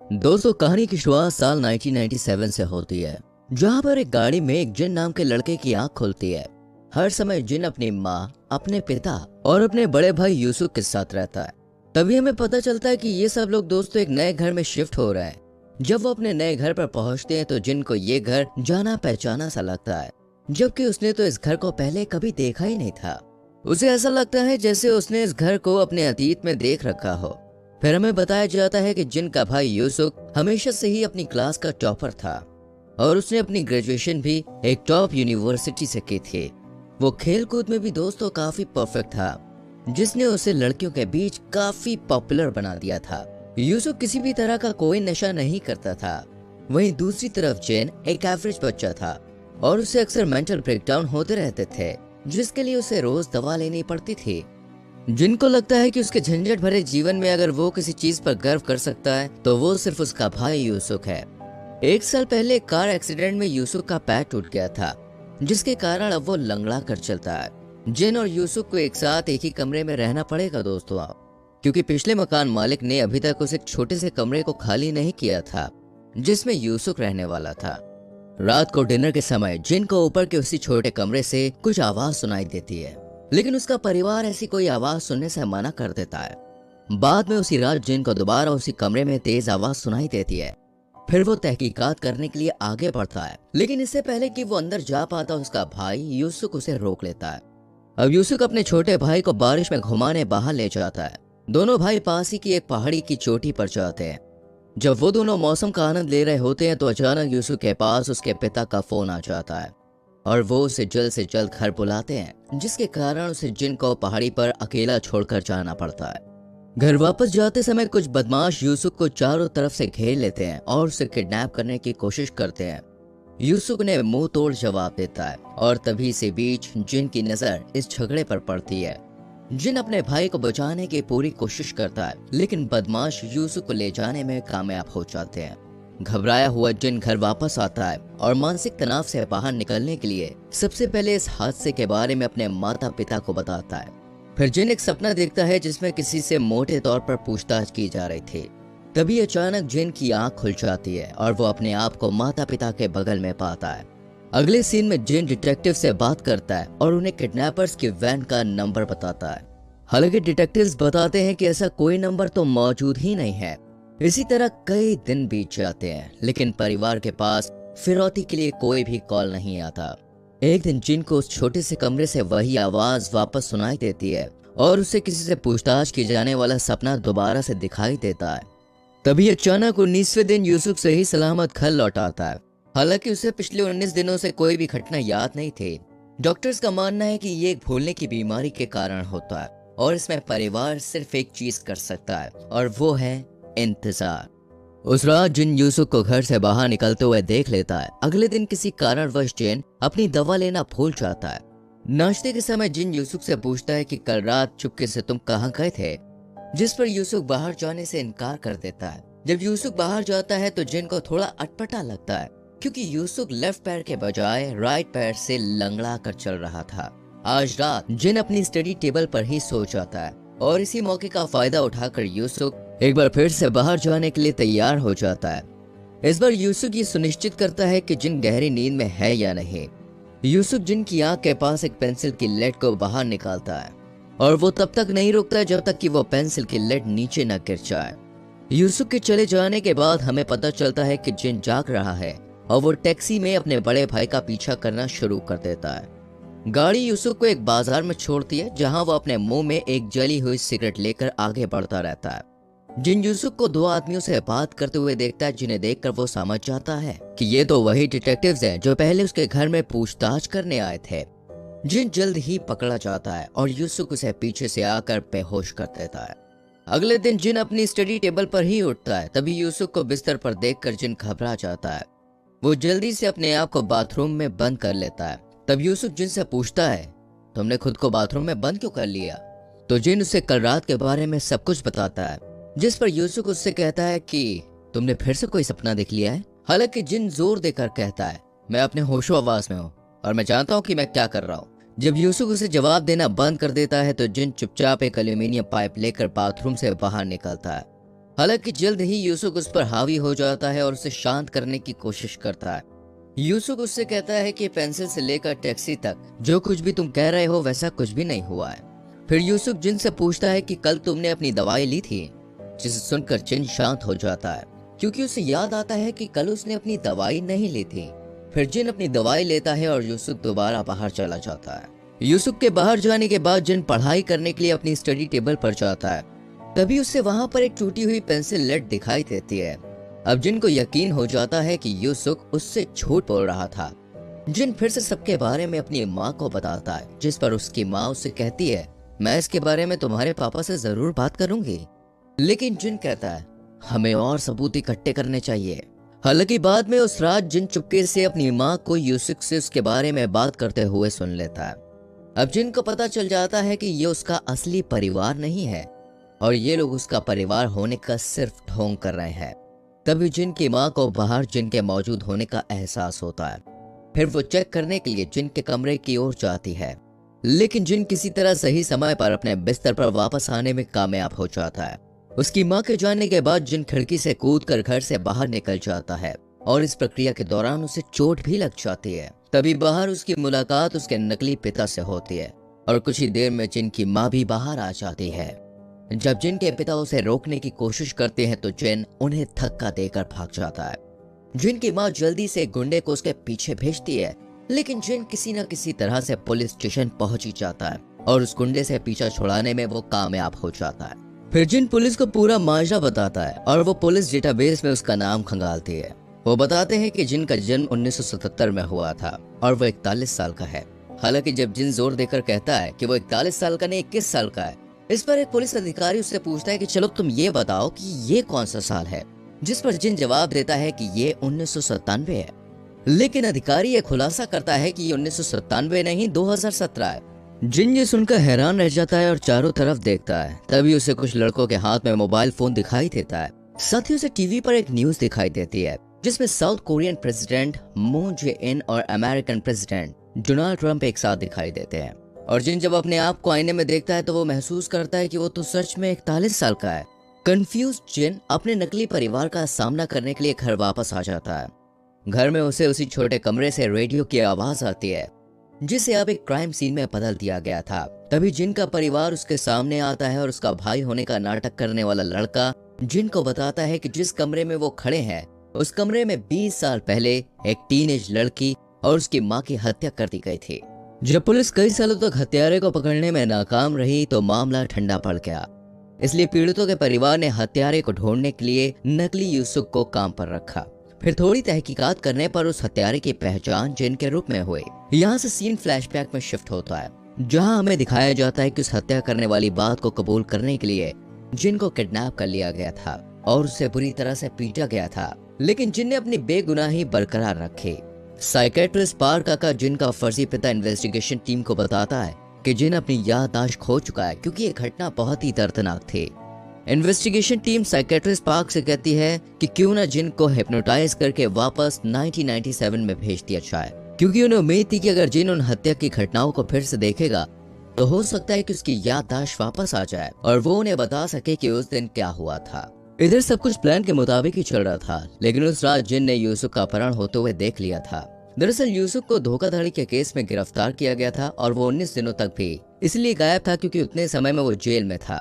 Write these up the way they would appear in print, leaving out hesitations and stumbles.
दोस्तों, कहानी की शुरुआत साल 1997 से होती है, जहां पर एक गाड़ी में एक जिन नाम के लड़के की आंख खुलती है। हर समय जिन अपनी माँ, अपने पिता और अपने बड़े भाई यूसुफ के साथ रहता है। तभी हमें पता चलता है कि ये सब लोग दोस्तों एक नए घर में शिफ्ट हो रहे हैं। जब वो अपने नए घर पर पहुंचते हैं तो जिन को ये घर जाना पहचाना सा लगता है, जबकि उसने तो इस घर को पहले कभी देखा ही नहीं था। उसे ऐसा लगता है जैसे उसने इस घर को अपने अतीत में देख रखा हो। फिर हमें बताया जाता है कि जिन का भाई यूसुफ हमेशा से ही अपनी क्लास का टॉपर था और उसने अपनी ग्रेजुएशन भी एक टॉप यूनिवर्सिटी से की थी। वो खेल कूद में भी दोस्तों काफी परफेक्ट था, जिसने उसे लड़कियों के बीच काफी पॉपुलर बना दिया था। यूसुफ किसी भी तरह का कोई नशा नहीं करता था। वहीं दूसरी तरफ जिन एक एवरेज बच्चा था और उसे अक्सर मेंटल ब्रेकडाउन होते रहते थे, जिसके लिए उसे रोज दवा लेनी पड़ती थी। जिनको लगता है कि उसके झंझट भरे जीवन में अगर वो किसी चीज पर गर्व कर सकता है तो वो सिर्फ उसका भाई यूसुफ है। एक साल पहले एक कार एक्सीडेंट में यूसुफ का पैर टूट गया था, जिसके कारण अब वो लंगड़ा कर चलता है। जिन और यूसुफ को एक साथ एक ही कमरे में रहना पड़ेगा दोस्तों, क्योंकि पिछले मकान मालिक ने अभी तक उस एक छोटे से कमरे को खाली नहीं किया था जिसमें यूसुफ रहने वाला था। रात को डिनर के समय जिन को ऊपर के उसी छोटे कमरे से कुछ आवाज सुनाई देती है, लेकिन उसका परिवार ऐसी कोई आवाज सुनने से मना कर देता है। बाद में उसी रात जिन को दोबारा उसी कमरे में तेज आवाज सुनाई देती है। फिर वो तहकीकात करने के लिए आगे बढ़ता है, लेकिन इससे पहले कि वो अंदर जा पाता उसका भाई यूसुफ उसे रोक लेता है। अब यूसुफ अपने छोटे भाई को बारिश में घुमाने बाहर ले जाता है। दोनों भाई पास ही की एक पहाड़ी की चोटी पर जाते हैं। जब वो दोनों मौसम का आनंद ले रहे होते हैं तो अचानक यूसुफ के पास उसके पिता का फोन आ जाता है और वो उसे जल्द से जल्द घर बुलाते हैं, जिसके कारण उसे जिन को पहाड़ी पर अकेला छोड़कर जाना पड़ता है। घर वापस जाते समय कुछ बदमाश यूसुफ को चारों तरफ से घेर लेते हैं और उसे किडनैप करने की कोशिश करते हैं। यूसुफ ने मुंह तोड़ जवाब देता है और तभी से बीच जिन की नजर इस झगड़े पर पड़ती है। जिन अपने भाई को बचाने की पूरी कोशिश करता है, लेकिन बदमाश यूसुफ को ले जाने में कामयाब हो जाते हैं। घबराया हुआ जिन घर वापस आता है और मानसिक तनाव से बाहर निकलने के लिए सबसे पहले इस हादसे के बारे में अपने माता पिता को बताता है। फिर जिन एक सपना देखता है जिसमें किसी से मोटे तौर पर पूछताछ की जा रही थी। तभी अचानक जिन की आंख खुल जाती है और वो अपने आप को माता पिता के बगल में पाता है। अगले सीन में जिन डिटेक्टिव से बात करता है और उन्हें किडनैपर्स की वैन का नंबर बताता है। हालांकि डिटेक्टिव्स बताते हैं कि ऐसा कोई नंबर तो मौजूद ही नहीं है। इसी तरह कई दिन बीत जाते हैं, लेकिन परिवार के पास फिरौती के लिए कोई भी कॉल नहीं आता। एक दिन जिन को उस छोटे से कमरे से वही आवाज वापस सुनाई देती है और उसे किसी से पूछताछ की जाने वाला सपना दोबारा से दिखाई देता है। तभी अचानक 19वें दिन यूसुफ सही सलामत घर लौट आता है। हालांकि उसे पिछले 19 दिनों से कोई भी घटना याद नहीं थी। डॉक्टर्स का मानना है कि ये एक भूलने की बीमारी के कारण होता है और इसमें परिवार सिर्फ एक चीज कर सकता है और वो है इंतजार। उस रात जिन यूसुफ को घर से बाहर निकलते हुए देख लेता है। अगले दिन किसी कारणवश जिन अपनी दवा लेना भूल जाता है। नाश्ते के समय जिन यूसुफ से पूछता है कि कल रात चुपके से तुम कहाँ गए थे, जिस पर यूसुफ बाहर जाने से इनकार कर देता है। जब यूसुफ बाहर जाता है तो जिन को थोड़ा अटपटा लगता है, क्योंकि यूसुफ लेफ्ट पैर के बजाय राइट पैर से लंगड़ा कर चल रहा था। आज रात जिन अपनी स्टडी टेबल पर ही सो जाता है और इसी मौके का फायदा उठाकर यूसुफ एक बार फिर से बाहर जाने के लिए तैयार हो जाता है। इस बार यूसुफ ये सुनिश्चित करता है कि जिन गहरी नींद में है या नहीं। यूसुफ जिन की आंख के पास एक पेंसिल की लेड को बाहर निकालता है और वो तब तक नहीं रुकता जब तक कि वो पेंसिल की लेड नीचे न गिर जाए। यूसुफ के चले जाने के बाद हमें पता चलता है कि जिन जाग रहा है और वो टैक्सी में अपने बड़े भाई का पीछा करना शुरू कर देता है। गाड़ी यूसुफ को एक बाजार में छोड़ती है, जहां वो अपने मुंह में एक जली हुई सिगरेट लेकर आगे बढ़ता रहता है। जिन यूसुफ को दो आदमियों से बात करते हुए देखता है, जिन्हें देखकर वो समझ जाता है कि ये तो वही डिटेक्टिव्स हैं जो पहले उसके घर में पूछताछ करने आए थे। जिन जल्द ही पकड़ा जाता है और यूसुफ उसे पीछे से आकर बेहोश कर देता है। अगले दिन जिन अपनी स्टडी टेबल पर ही उठता है। तभी यूसुफ को बिस्तर पर देखकर जिन घबरा जाता है। वो जल्दी से अपने आप को बाथरूम में बंद कर लेता है। तब यूसुफ जिन से पूछता है, तुमने खुद को बाथरूम में बंद क्यों कर लिया? तो जिन उसे कल रात के बारे में सब कुछ बताता है, जिस पर यूसुफ उससे कहता है कि तुमने फिर से कोई सपना देख लिया है। हालांकि जिन जोर देकर कहता है, मैं अपने होशो आवाज में हूँ और मैं जानता हूँ कि मैं क्या कर रहा हूँ। जब यूसुफ उसे जवाब देना बंद कर देता है तो जिन चुपचाप एक एल्यूमिनियम पाइप लेकर बाथरूम से बाहर निकलता है। हालांकि जल्द ही यूसुफ उस पर हावी हो जाता है और उसे शांत करने की कोशिश करता है। यूसुफ उससे कहता है कि पेंसिल से लेकर टैक्सी तक जो कुछ भी तुम कह रहे हो वैसा कुछ भी नहीं हुआ है। फिर यूसुफ जिन से पूछता है कि कल तुमने अपनी दवाई ली थी, जिसे सुनकर जिन शांत हो जाता है क्योंकि उसे याद आता है कि कल उसने अपनी दवाई नहीं ली थी। फिर जिन अपनी दवाई लेता है और यूसुफ दोबारा बाहर चला जाता है। यूसुफ के बाहर जाने के बाद जिन पढ़ाई करने के लिए अपनी स्टडी टेबल पर जाता है, तभी उससे वहां पर एक टूटी हुई पेंसिल लेड दिखाई देती है। अब जिन को यकीन हो जाता है कि यूसुफ उससे झूठ बोल रहा था। जिन फिर से सबके बारे में अपनी माँ को बताता है, जिस पर उसकी माँ उससे कहती है, मैं इसके बारे में तुम्हारे पापा से जरूर बात करूंगी। लेकिन जिन कहता है, हमें और सबूत इकट्ठे करने चाहिए। हालांकि बाद में उस रात जिन चुपके से अपनी माँ को यूसुफ से उसके बारे में बात करते हुए सुन लेता है। अब जिन को पता चल जाता है कि ये उसका असली परिवार नहीं है और ये लोग उसका परिवार होने का सिर्फ ढोंग कर रहे हैं। तभी जिन की माँ को बाहर जिन के मौजूद होने का एहसास होता है। फिर वो चेक करने के लिए जिन के कमरे की ओर जाती है, लेकिन जिन किसी तरह सही समय पर अपने बिस्तर पर वापस आने में कामयाब हो जाता है। उसकी मां के जाने के बाद जिन खिड़की से कूदकर घर से बाहर निकल जाता है और इस प्रक्रिया के दौरान उसे चोट भी लग जाती है। तभी बाहर उसकी मुलाकात उसके नकली पिता से होती है और कुछ ही देर में जिन की मां भी बाहर आ जाती है। जब जिन के पिता उसे रोकने की कोशिश करते हैं तो जिन उन्हें धक्का देकर भाग जाता है। जिन की मां जल्दी से गुंडे को उसके पीछे भेजती है, लेकिन जिन किसी न किसी तरह से पुलिस स्टेशन पहुंच ही जाता है और उस गुंडे से पीछा छुड़ाने में वो कामयाब हो जाता है। फिर जिन पुलिस को पूरा माजरा बताता है और वो पुलिस डेटाबेस में उसका नाम खंगालती है। वो बताते हैं कि जिन का जन्म 1977 में हुआ था और वो 41 साल का है। हालांकि जब जिन जोर देकर कहता है कि वो 41 साल का नहीं 21 साल का है, इस पर एक पुलिस अधिकारी उससे पूछता है कि चलो तुम ये बताओ कि ये कौन सा साल है, जिस पर जिन जवाब देता है कि ये 1997 है। लेकिन अधिकारी ये खुलासा करता है कि ये 1997 नहीं 2017 है। जिन ये सुनकर हैरान रह जाता है और चारों तरफ देखता है। तभी उसे कुछ लड़कों के हाथ में मोबाइल फोन दिखाई देता है। साथ ही उसे टीवी पर एक न्यूज दिखाई देती है जिसमें South Korean president Moon Jae In और अमेरिकन प्रेसिडेंट डोनाल्ड ट्रंप एक साथ दिखाई देते हैं। और जिन जब अपने आप को आईने में देखता है तो वो महसूस करता है कि वो तो सच में 41 साल का है। कंफ्यूज जिन अपने नकली परिवार का सामना करने के लिए घर वापस आ जाता है। घर में उसे उसी छोटे कमरे से रेडियो की आवाज आती है, जिसे अब एक क्राइम सीन में बदल दिया गया था। तभी जिन का परिवार उसके सामने आता है और उसका भाई होने का नाटक करने वाला लड़का जिन को बताता है कि जिस कमरे में वो खड़े हैं उस कमरे में 20 साल पहले एक टीनेज लड़की और उसकी मां की हत्या कर दी गई थी। जब पुलिस कई सालों तक हत्यारे को पकड़ने में नाकाम रही तो मामला ठंडा पड़ गया। इसलिए पीड़ितों के परिवार ने हत्यारे को ढूंढने के लिए नकली यूसुफ को काम पर रखा। फिर थोड़ी तहकीकात करने पर उस हत्यारे की पहचान जिन के रूप में हुई। यहाँ से सीन फ्लैशबैक में शिफ्ट होता है, जहाँ हमें दिखाया जाता है कि उस हत्या करने वाली बात को कबूल करने के लिए जिन को किडनैप कर लिया गया था और उसे बुरी तरह से पीटा गया था, लेकिन जिन ने अपनी बेगुनाही बरकरार रखी। साइकेट्रिस्ट पार्क का जिन का फर्जी पिता इन्वेस्टिगेशन टीम को बताता है कि जिन अपनी याददाश्त खो चुका है क्योंकि ये घटना बहुत ही दर्दनाक थी। इन्वेस्टिगेशन टीम साइकेट्रिस्ट पार्क से कहती है कि क्यों ना जिन को हिप्नोटाइज करके वापस 1997 में भेज दिया जाए, क्योंकि उन्हें उम्मीद थी कि अगर जिन उन हत्या की घटनाओं को फिर से देखेगा तो हो सकता है कि उसकी याददाश्त वापस आ जाए और वो उन्हें बता सके कि उस दिन क्या हुआ था। इधर सब कुछ प्लान के मुताबिक ही चल रहा था, लेकिन उस रात जिन ने यूसुफ का अपहरण होते हुए देख लिया था। दरअसल यूसुफ को धोखाधड़ी के केस में गिरफ्तार किया गया था और वो 19 दिनों तक भी इसलिए गायब था क्योंकि उतने समय में वो जेल में था।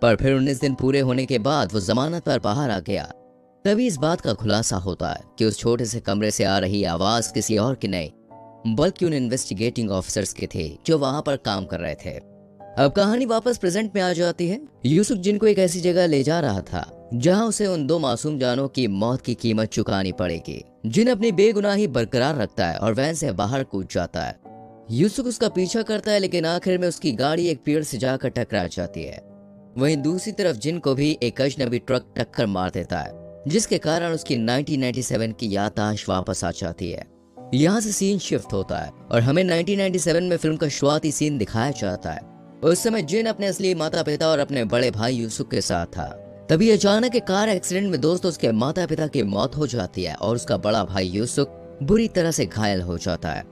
पर फिर 19 दिन पूरे होने के बाद वो जमानत पर बाहर आ गया। तभी इस बात का खुलासा होता है कि उस छोटे से कमरे से आ रही आवाज किसी और की नहीं बल्कि उन इन्वेस्टिगेटिंग ऑफिसर्स के थे जो वहां पर काम कर रहे थे। अब कहानी वापस प्रेजेंट में आ जाती है। यूसुफ जिन को एक ऐसी जगह ले जा रहा था जहां उसे उन 2 मासूम जानों की मौत की कीमत चुकानी पड़ेगी। जिन अपनी बेगुनाही बरकरार रखता है और वैन से बाहर कूद जाता है। यूसुफ उसका पीछा करता है, लेकिन आखिर में उसकी गाड़ी एक पेड़ से जाकर टकरा जाती है। वहीं दूसरी तरफ जिन को भी एक अजनबी ट्रक टक्कर मार देता है, जिसके कारण उसकी 1997 की याददाश्त वापस आ जाती है। यहाँ से सीन शिफ्ट होता है और हमें 1997 में फिल्म का शुरुआती सीन दिखाया जाता है। उस समय जिन अपने असली माता पिता और अपने बड़े भाई यूसुफ के साथ था। तभी अचानक एक कार एक्सीडेंट में दोस्तों उसके माता पिता की मौत हो जाती है और उसका बड़ा भाई यूसुफ बुरी तरह से घायल हो जाता है।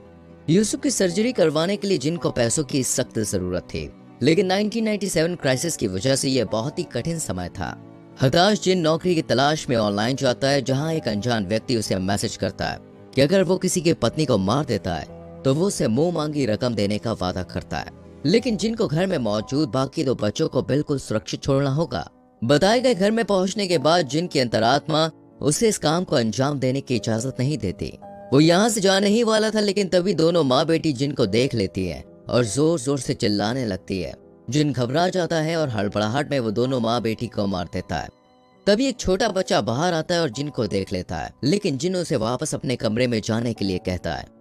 यूसुफ की सर्जरी करवाने के लिए जिन को पैसों की सख्त जरूरत थी, लेकिन 1997 क्राइसिस की वजह से यह बहुत ही कठिन समय था। हताश जिन नौकरी की तलाश में ऑनलाइन जाता है, जहां एक अनजान व्यक्ति उसे मैसेज करता है कि अगर वो किसी की पत्नी को मार देता है तो वो उसे मुंह मांगी रकम देने का वादा करता है। लेकिन जिन को घर में मौजूद बाकी 2 बच्चों को बिल्कुल सुरक्षित छोड़ना होगा। बताए गए घर में पहुंचने के बाद जिन की अंतरात्मा उसे इस काम को अंजाम देने की इजाजत नहीं देती। वो यहाँ से जाने ही वाला था, लेकिन तभी दोनों माँ बेटी जिन को देख लेती है और जोर जोर से चिल्लाने लगती है। जिन घबरा जाता है और हड़बड़ाहट में वो दोनों माँ बेटी को मार देता है। तभी एक छोटा बच्चा बाहर आता है और जिन को देख लेता है, लेकिन जिन उसे वापस अपने कमरे में जाने के लिए कहता है।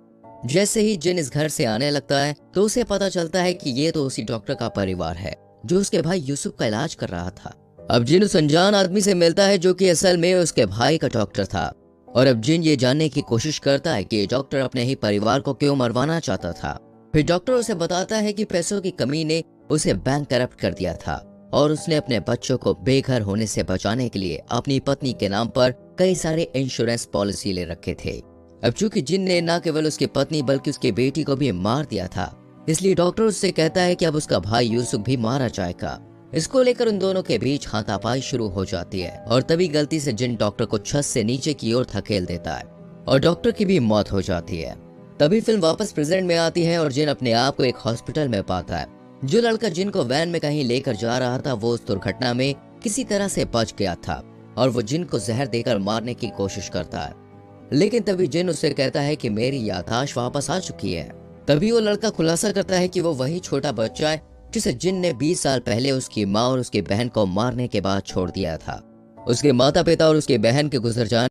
जैसे ही जिन इस घर से आने लगता है तो उसे पता चलता है कि ये तो उसी डॉक्टर का परिवार है जो उसके भाई यूसुफ का इलाज कर रहा था। अब जिन उस अनजान आदमी से मिलता है जो कि असल में उसके भाई का डॉक्टर था, और अब जिन ये जानने की कोशिश करता है कि ये डॉक्टर अपने ही परिवार को क्यों मरवाना चाहता था। फिर डॉक्टर उसे बताता है कि पैसों की कमी ने उसे बैंक करप्ट कर दिया था और उसने अपने बच्चों को बेघर होने से बचाने के लिए अपनी पत्नी के नाम पर कई सारे इंश्योरेंस पॉलिसी ले रखे थे। अब चूंकि जिन ने न केवल उसकी पत्नी बल्कि उसकी बेटी को भी मार दिया था, इसलिए डॉक्टर उससे कहता है कि अब उसका भाई यूसुफ भी मारा जाएगा। इसको लेकर उन दोनों के बीच हाथापाई शुरू हो जाती है और तभी गलती से जिन डॉक्टर को छत से नीचे की ओर धकेल देता है और डॉक्टर की भी मौत हो जाती है। तभी फिल्म वापस प्रेजेंट में आती है और जिन अपने आप को एक हॉस्पिटल में पाता है। जो लड़का जिन को वैन में कहीं लेकर जा रहा था वो उस दुर्घटना में किसी तरह से बच गया था और वो जिन को जहर देकर मारने की कोशिश करता है। लेकिन तभी जिन उसे कहता है कि मेरी याददाश्त वापस आ चुकी है। तभी वो लड़का खुलासा करता है कि वो वही छोटा बच्चा है जिसे जिन ने 20 साल पहले उसकी माँ और उसकी बहन को मारने के बाद छोड़ दिया था। उसके माता पिता और उसकी बहन के गुजर जाने